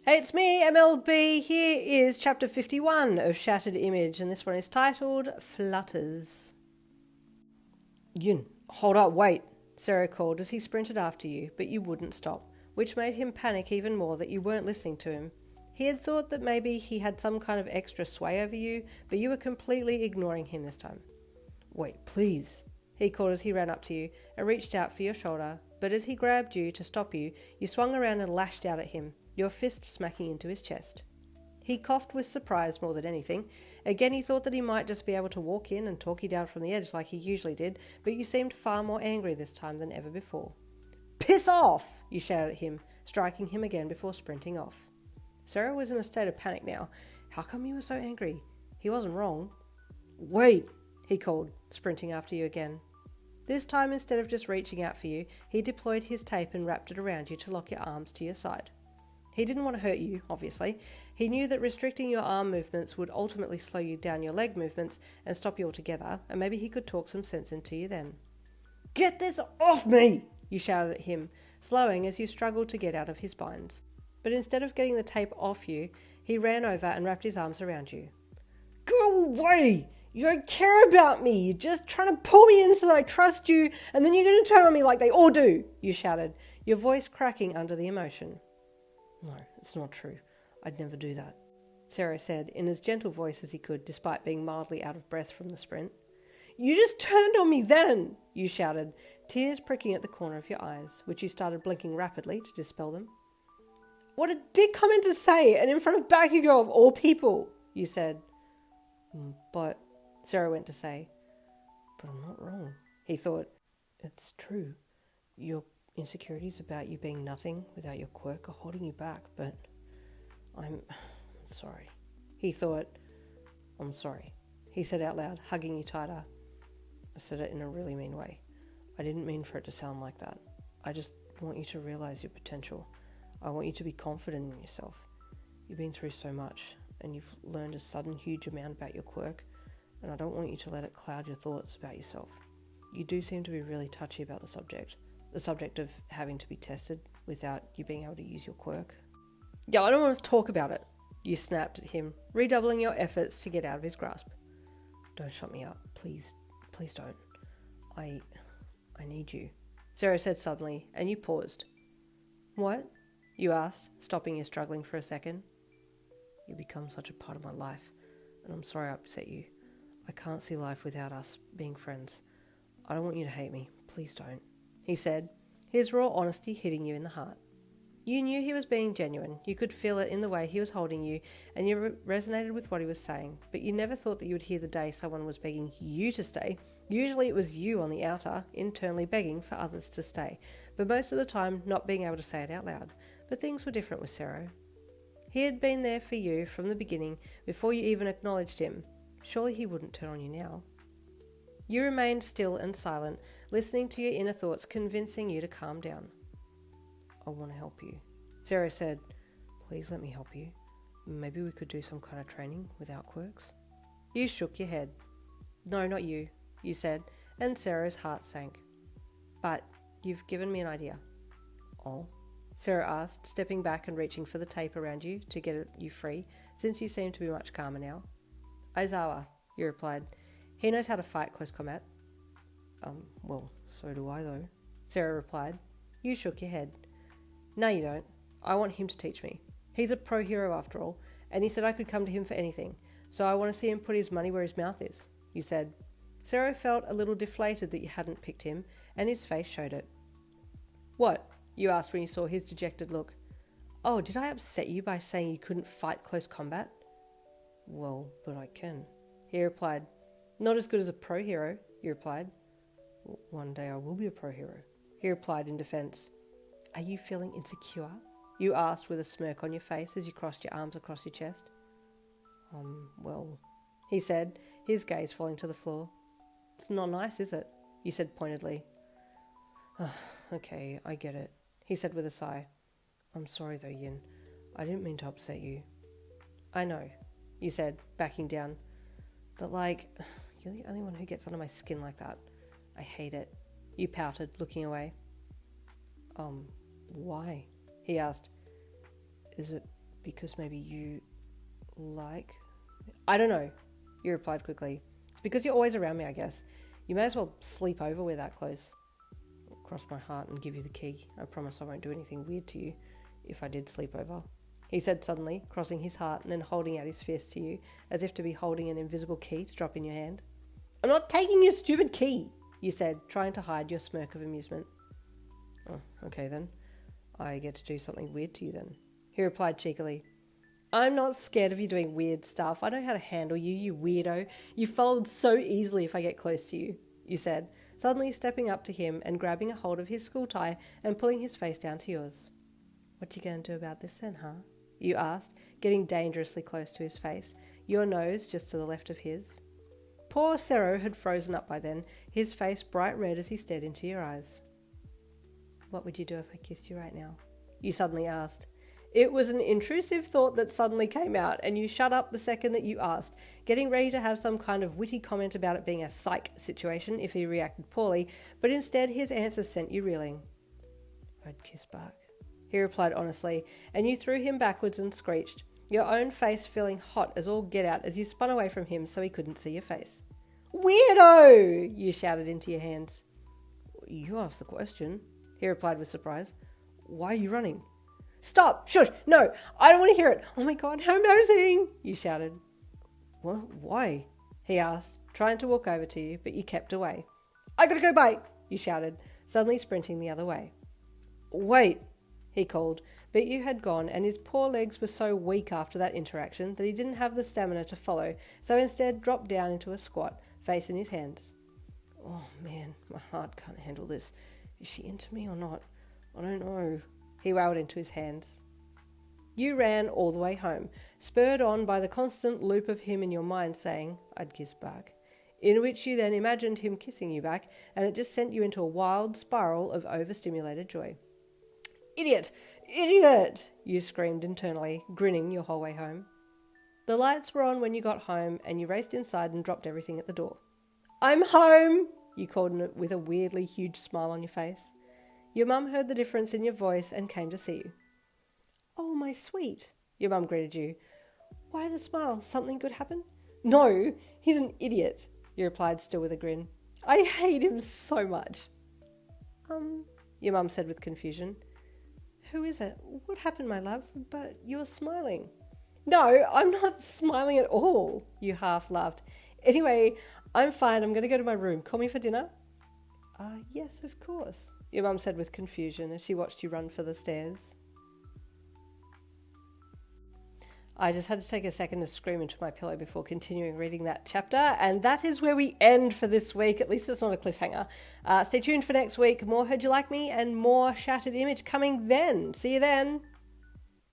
Hey, it's me, MLB. Here is chapter 51 of Shattered Image, and this one is titled Flutters. Yun, hold up, wait, Sero called as he sprinted after you, but you wouldn't stop, which made him panic even more that you weren't listening to him. He had thought that maybe he had some kind of extra sway over you, but you were completely ignoring him this time. Wait, please, he called as he ran up to you and reached out for your shoulder, but as he grabbed you to stop you, you swung around and lashed out at him, your fist smacking into his chest. He coughed with surprise more than anything. Again, he thought that he might just be able to walk in and talk you down from the edge like he usually did, but you seemed far more angry this time than ever before. Piss off! You shouted at him, striking him again before sprinting off. Sero was in a state of panic now. How come you were so angry? He wasn't wrong. Wait, he called, sprinting after you again. This time, instead of just reaching out for you, he deployed his tape and wrapped it around you to lock your arms to your side. He didn't want to hurt you, obviously. He knew that restricting your arm movements would ultimately slow you down your leg movements and stop you altogether, and maybe he could talk some sense into you then. Get this off me! You shouted at him, slowing as you struggled to get out of his binds. But instead of getting the tape off you, he ran over and wrapped his arms around you. Go away! You don't care about me! You're just trying to pull me in so that I trust you, and then you're going to turn on me like they all do! You shouted, your voice cracking under the emotion. No, it's not true. I'd never do that, Sero said in as gentle voice as he could, despite being mildly out of breath from the sprint. You just turned on me then, you shouted, tears pricking at the corner of your eyes, which you started blinking rapidly to dispel them. What did Dick come in to say, and in front of Bakugo of all people, you said. But, Sero went to say, but I'm not wrong, he thought. It's true. Your insecurities about you being nothing without your quirk are holding you back, but I'm sorry. He thought, I'm sorry. He said out loud, hugging you tighter. I said it in a really mean way. I didn't mean for it to sound like that. I just want you to realize your potential. I want you to be confident in yourself. You've been through so much, and you've learned a sudden huge amount about your quirk, and I don't want you to let it cloud your thoughts about yourself. You do seem to be really touchy about the subject of having to be tested without you being able to use your quirk. Yeah, I don't want to talk about it, you snapped at him, redoubling your efforts to get out of his grasp. Don't shut me up, please don't. I need you, Sero said suddenly, and you paused. What? You asked, stopping your struggling for a second. You become such a part of my life, and I'm sorry I upset you. I can't see life without us being friends. I don't want you to hate me, please don't, he said, his raw honesty hitting you in the heart. You knew he was being genuine. You could feel it in the way he was holding you, and you resonated with what he was saying, but you never thought that you would hear the day someone was begging you to stay. Usually it was you on the outer, internally begging for others to stay, but most of the time not being able to say it out loud. But things were different with Sero. He had been there for you from the beginning, before you even acknowledged him. Surely he wouldn't turn on you now. You remained still and silent, listening to your inner thoughts convincing you to calm down. I want to help you, Sero said. Please let me help you. Maybe we could do some kind of training without quirks. You shook your head. No, not you, you said, and Sero's heart sank. But you've given me an idea. Oh? Sero asked, stepping back and reaching for the tape around you to get you free, since you seem to be much calmer now. Aizawa, you replied. He knows how to fight close combat. Well, so do I though, Sero replied. You shook your head. No, you don't. I want him to teach me. He's a pro hero after all, and he said I could come to him for anything, so I want to see him put his money where his mouth is, you said. Sero felt a little deflated that you hadn't picked him, and his face showed it. What? You asked when you saw his dejected look. Oh, did I upset you by saying you couldn't fight close combat? Well, but I can, he replied. Not as good as a pro hero, you replied. One day I will be a pro hero, he replied in defense. Are you feeling insecure? You asked with a smirk on your face as you crossed your arms across your chest. Well, he said, his gaze falling to the floor. It's not nice, is it? You said pointedly. Okay, I get it, he said with a sigh. I'm sorry though, Yin. I didn't mean to upset you. I know, you said, backing down. But you're the only one who gets under my skin like that. I hate it. You pouted, looking away. Why? He asked. Is it Because maybe you like... I don't know, you replied quickly. It's because you're always around me, I guess. You may as well sleep over, we're that close. I'll cross my heart and give you the key. I promise I won't do anything weird to you if I did sleep over. He said suddenly, crossing his heart and then holding out his fist to you, as if to be holding an invisible key to drop in your hand. I'm not taking your stupid key, you said, trying to hide your smirk of amusement. Oh, okay then. I get to do something weird to you then. He replied cheekily. I'm not scared of you doing weird stuff. I know how to handle you, you weirdo. You fold so easily if I get close to you, you said, suddenly stepping up to him and grabbing a hold of his school tie and pulling his face down to yours. What you going to do about this then, huh? You asked, getting dangerously close to his face, your nose just to the left of his. Poor Sero had frozen up by then, his face bright red as he stared into your eyes. What would you do if I kissed you right now? You suddenly asked. It was an intrusive thought that suddenly came out, and you shut up the second that you asked, getting ready to have some kind of witty comment about it being a psych situation if he reacted poorly, but instead his answer sent you reeling. I'd kiss back, he replied honestly, and you threw him backwards and screeched, your own face feeling hot as all get out as you spun away from him so he couldn't see your face. Weirdo! You shouted into your hands. You asked the question, he replied with surprise. Why are you running? Stop! Shush! No! I don't want to hear it! Oh my god, how embarrassing! You shouted. What? Why? He asked, trying to walk over to you, but you kept away. I gotta go by! You shouted, suddenly sprinting the other way. Wait! He called, but you had gone, and his poor legs were so weak after that interaction that he didn't have the stamina to follow, so instead dropped down into a squat, face in his hands. Oh man, my heart can't handle this. Is she into me or not? I don't know. He wailed into his hands. You ran all the way home, spurred on by the constant loop of him in your mind saying, I'd kiss back, in which you then imagined him kissing you back, and it just sent you into a wild spiral of overstimulated joy. Idiot! Idiot! You screamed internally, grinning your whole way home. The lights were on when you got home, and you raced inside and dropped everything at the door. I'm home! You called with a weirdly huge smile on your face. Your mum heard the difference in your voice and came to see you. Oh, my sweet, your mum greeted you. Why the smile? Something good happen? No, he's an idiot, you replied, still with a grin. I hate him so much. Your mum said with confusion. Who is it? What happened, my love? But you're smiling. No, I'm not smiling at all, you half laughed. Anyway, I'm fine. I'm going to go to my room. Call me for dinner? Yes, of course, your mum said with confusion as she watched you run for the stairs. I just had to take a second to scream into my pillow before continuing reading that chapter, and that is where we end for this week. At least it's not a cliffhanger. Stay tuned for next week. More Heard You Like Me and more Shattered Image coming then. See you then.